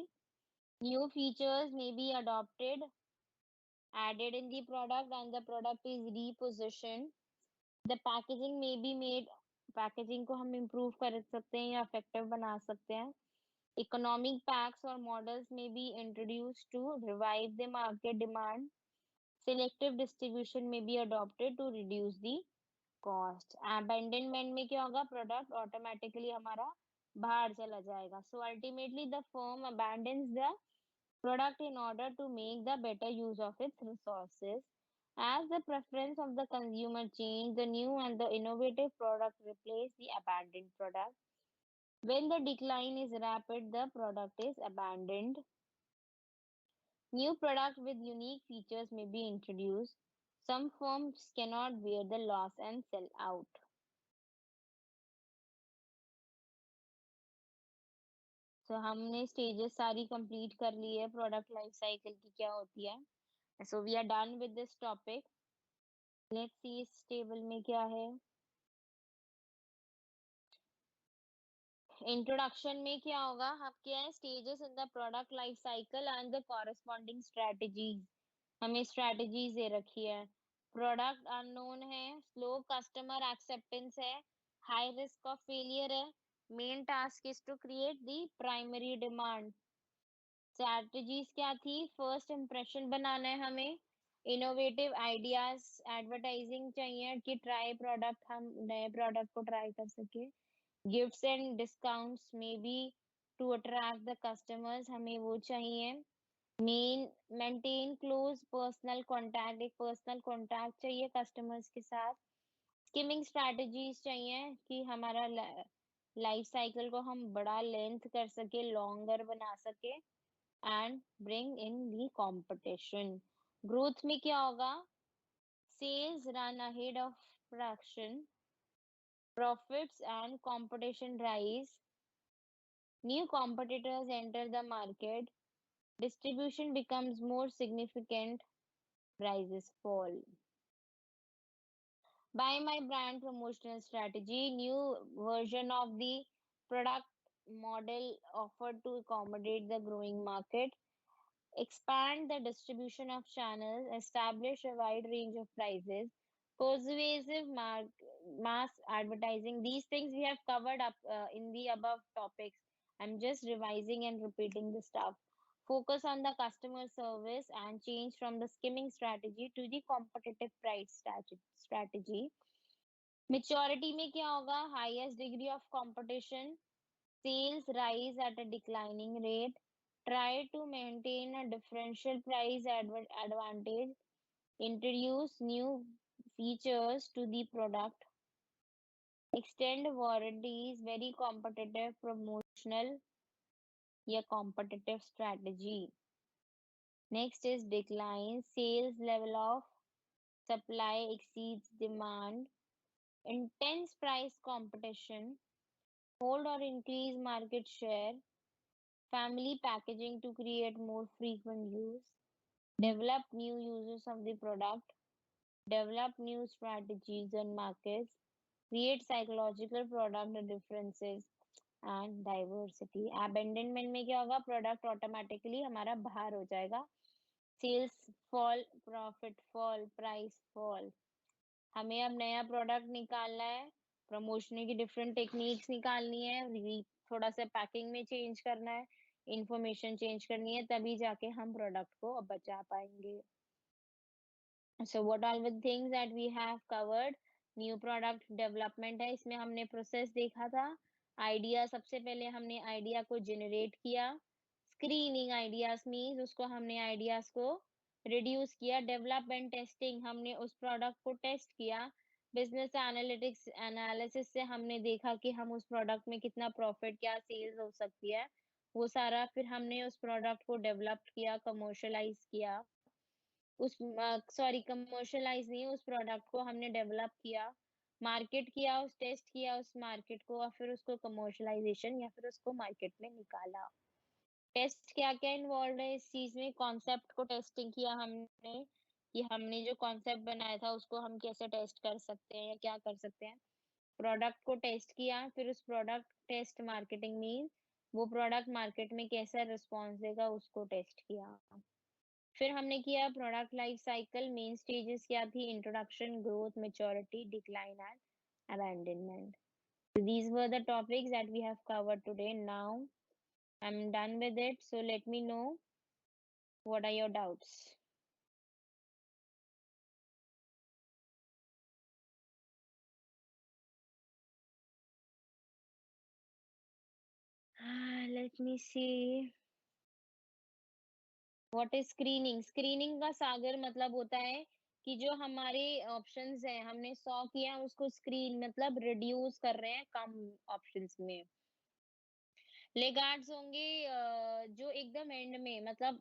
New features may be adopted, added in the product and the product is repositioned. The packaging may be made, packaging को हम improve कर सकते हैं या इफेक्टिव बना सकते हैं। इकोनॉमिक पैक्स और मॉडल्स में be introduce to revive the market demand, selective distribution में be adopted to reduce the cost. Abandonment में क्या होगा? प्रोडक्ट ऑटोमेटिकली हमारा बाहर चला जाएगा। So ultimately the firm abandons the product in order to make the better use of its resources. As the preference of the consumer change, the new and the innovative product replace the abandoned product. When the decline is rapid, the product is abandoned. New product with unique features may be introduced. Some firms cannot bear the loss and sell out. So हमने stages सारी complete कर ली है product life cycle की क्या होती है. So we are done with this topic. Let's see इस table में क्या है. इंट्रोडक्शन में क्या होगा? हम क्या है? Stages in the product life cycle and the corresponding strategies, हमें स्ट्रेटजीज दे रखी है। प्रोडक्ट अननोन है, स्लो कस्टमर एक्सेप्टेंस है, हाई रिस्क ऑफ फेलियर है, main task is to create the primary demand. Strategies क्या थी? फर्स्ट इंप्रेशन बनाना है हमें, इनोवेटिव आइडियाज, एडवर्टाइजिंग चाहिए कि ट्राई प्रोडक्ट, हम नए प्रोडक्ट को ट्राई कर सके। गिफ्ट्स एंड डिस्काउंट्स में be to attract the customers, हमें वो चाहिए। मेंटेन क्लोज पर्सनल कांटेक्ट, एक पर्सनल कांटेक्ट चाहिए कस्टमर्स के साथ। स्किमिंग स्ट्रेटजीज चाहिए कि हमारा लाइफ साइकिल को हम बड़ा लेंथ कर सके, लॉन्गर बना सके and bring in the competition. Growth में क्या होगा? Sales run ahead of production, profits and competition rise, new competitors enter the market, Distribution becomes more significant, prices fall. Buy my brand promotional strategy, new version of the product model offered to accommodate the growing market, expand the distribution of channels, establish a wide range of prices, persuasive mass advertising. These things we have covered up in the above topics. I'm just revising and repeating the stuff. Focus on the customer service and change from the skimming strategy to the competitive price strategy. Maturity में क्या होगा? Highest degree of competition, sales rise at a declining rate, try to maintain a differential price advantage, introduce new features to the product, extend warranties, very competitive promotional या competitive strategy. Next is decline, sales level of supply exceeds demand, intense price competition, hold or increase market share, family packaging to create more frequent use, develop new uses of the product, develop new strategies and markets, create psychological product differences and diversity. Abandonment में क्या होगा? Product automatically हमारा बाहर हो जाएगा. Sales fall, profit fall, price fall. हमें अब नया प्रोडक्ट निकालना है, प्रमोशन की डिफरेंट टेक्निक्स निकालनी है, थोड़ा सा पैकिंग में चेंज करना है, इंफॉर्मेशन चेंज करनी है, तभी जाके हम प्रोडक्ट को अब बचा पाएंगे. So what all the things that we have covered? New product development है, इसमें हमने प्रोसेस देखा था. आइडिया, सबसे पहले हमने आइडिया को जनरेट किया. स्क्रीनिंग आइडियाज मीन्स उसको हमने आइडियाज को रिड्यूस किया. डेवलपमेंट टेस्टिंग, हमने उस प्रोडक्ट को टेस्ट किया. बिजनेस एनालिटिक्स एनालिसिस से हमने देखा कि हम उस प्रोडक्ट में कितना प्रॉफिट, क्या सेल्स हो सकती है, वो सारा. फिर हमने उस प्रोडक्ट को डेवलप किया, कमर्शलाइज किया. उस सॉरी कमर्शलाइज नहीं, उस प्रोडक्ट को हमने डेवलप किया, मार्केट किया, उस टेस्ट किया उस मार्केट को, और फिर उसको कमर्शलाइजेशन या फिर उसको मार्केट में निकाला. टेस्ट क्या क्या इन्वॉल्व है इस चीज में? कॉन्सेप्ट को टेस्टिंग किया हमने कि हमने जो कॉन्सेप्ट बनाया था उसको हम कैसे टेस्ट कर सकते हैं या क्या कर सकते हैं. प्रोडक्ट को टेस्ट किया, फिर उस प्रोडक्ट टेस्ट मार्केटिंग मीन वो प्रोडक्ट मार्केट में कैसा रिस्पॉन्स देगा उसको टेस्ट किया. फिर हमने किया product life cycle, main stages क्या थी? Introduction, growth, maturity, decline and abandonment. So these were the topics that we have covered today. Now I'm done with it. So let me know what are your doubts. Let me see. What is screening? Screening का सागर मतलब होता है कि जो हमारे options हैं हमने 100 किया, उसको स्क्रीन मतलब रिड्यूस कर रहे हैं कम ऑप्शंस में. लेगार्ड्स होंगे जो एकदम एंड में, मतलब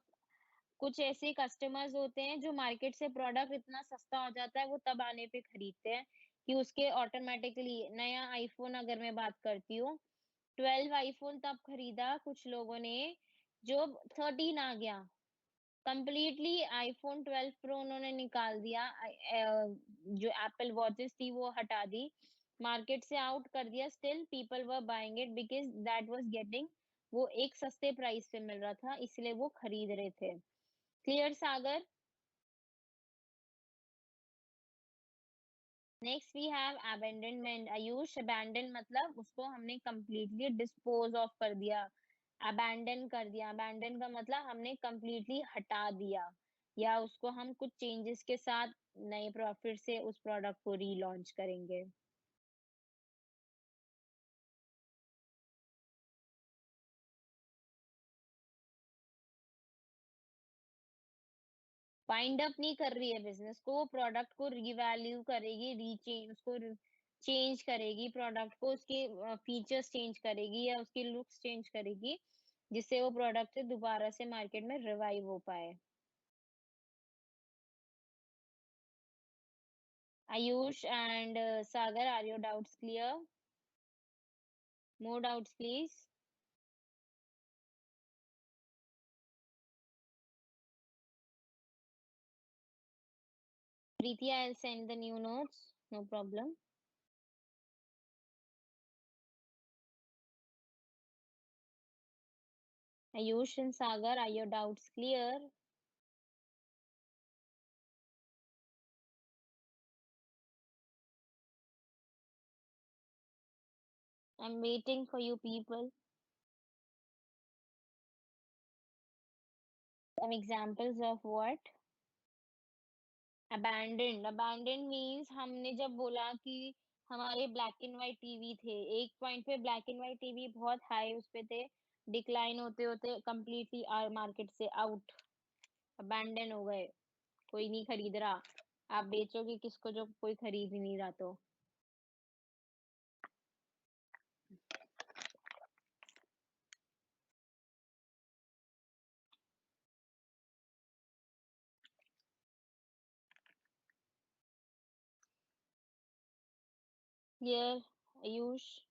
कुछ ऐसे कस्टमर्स होते हैं जो मार्केट से प्रोडक्ट इतना सस्ता हो जाता है वो तब आने पे खरीदते हैं कि उसके ऑटोमेटिकली नया आईफोन, अगर मैं बात करती हूँ 12 आईफोन तब खरीदा कुछ लोगों ने, जो 13 आ गया, कंप्लीटली आईफोन 12 प्रो उन्होंने निकाल दिया. जो एप्पल वॉचेस थी वो हटा दी, मार्केट से आउट कर दिया. Still people were buying it because that was getting, वो एक सस्ते प्राइस पे मिल रहा था इसलिए वो खरीद रहे थे. Clear Sagar? Next we have abandonment. Ayush, abandon मतलब उसको हमने कंप्लीटली डिस्पोज ऑफ कर दिया, अबैंडन कर दिया. अबैंडन का मतलब हमने कंप्लीटली हटा दिया, या उसको हम कुछ चेंजेस के साथ नए प्रॉफिट से उस प्रोडक्ट को रीलॉन्च करेंगे. वाइंड अप नहीं कर रही है बिजनेस को, वो प्रोडक्ट को रीवैल्यू करेगी, रीचेंज उसको चेंज करेगी, प्रोडक्ट को उसके फीचर्स चेंज करेगी या उसकी लुक्स चेंज करेगी, जिससे वो प्रोडक्ट दोबारा से मार्केट में रिवाइव हो पाए. Ayush and Sagar, are your doubts clear? More doubts, please. Preeti, I'll send the new notes. No problem. Ayush and Sagar, are your doubts clear? I'm waiting for you people. Some examples of what? Abandoned means हमने जब बोला कि हमारे black and white TV थे, एक point पे black and white TV बहुत high उस पे थे, डिक्लाइन होते होते कंप्लीटली मार्केट से आउट, अबैंडन हो गए, कोई नहीं खरीद रहा। आप बेचोगे किसको जो कोई खरीद ही नहीं रहा तो। Here, Ayush.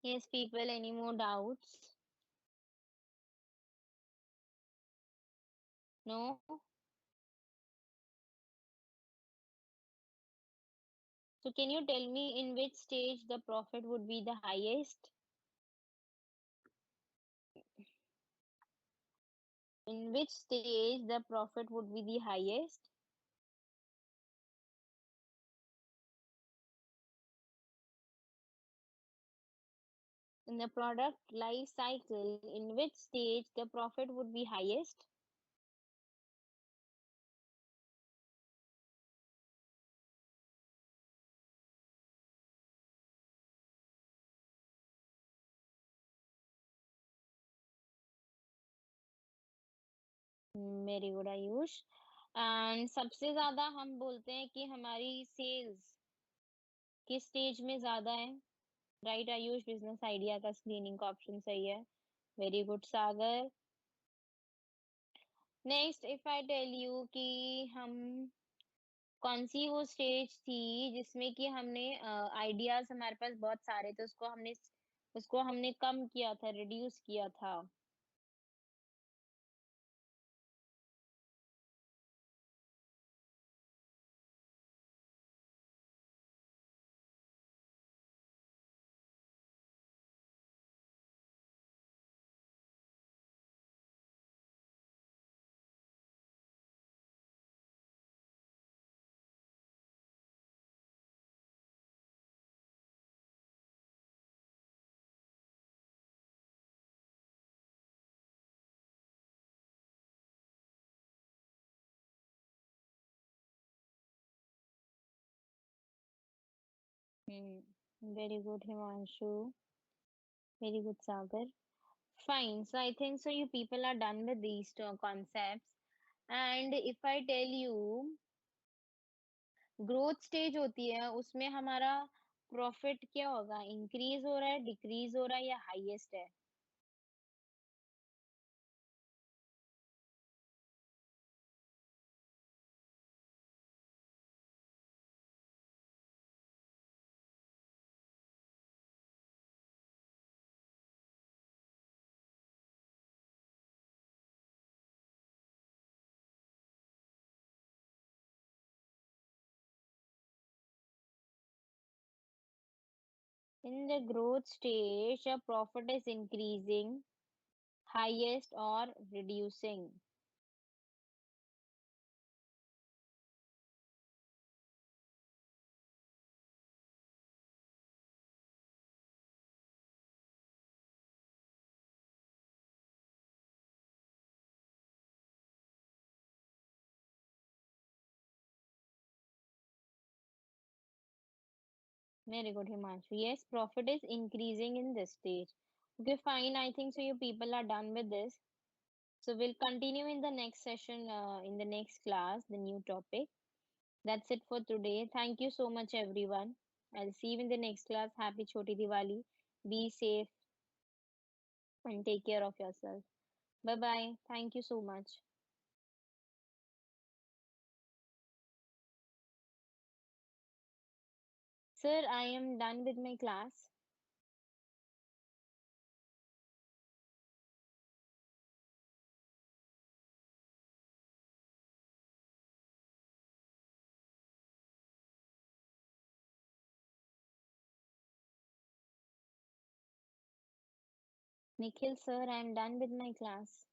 Yes, people, any more doubts? No? So can you tell me in which stage the profit would be the highest? In which stage the profit would be the highest? In the product life cycle, in which stage the profit would be highest? Very good Ayush. And सबसे ज्यादा हम बोलते हैं कि हमारी sales किस stage में ज्यादा है? राइट आयुष, बिजनेस आइडिया का स्क्रीनिंग का ऑप्शन सही है। Very good Sagar. Next if I tell you कि हम कौन सी वो स्टेज थी जिसमें कि हमने आइडियाज हमारे पास बहुत सारे थे, उसको हमने कम किया था, रिड्यूस किया था। Very good Himanshu. Very good Sagar. Fine. So I think so you people are done with these two concepts. And if I tell you growth stage होती है, उसमें हमारा प्रॉफिट क्या होगा? इंक्रीज हो रहा है, डिक्रीज हो रहा है या हाईएस्ट है? In the growth stage, your profit is increasing. highest or reducing? Very good, Himanshu. Yes, profit is increasing in this stage. Okay, fine. I think so. You people are done with this. So we'll continue in the next session, in the next class, the new topic. That's it for today. Thank you so much, everyone. I'll see you in the next class. Happy Choti Diwali. Be safe and take care of yourself. Bye bye. Thank you so much. Sir, I am done with my class. Nikhil, sir, I am done with my class.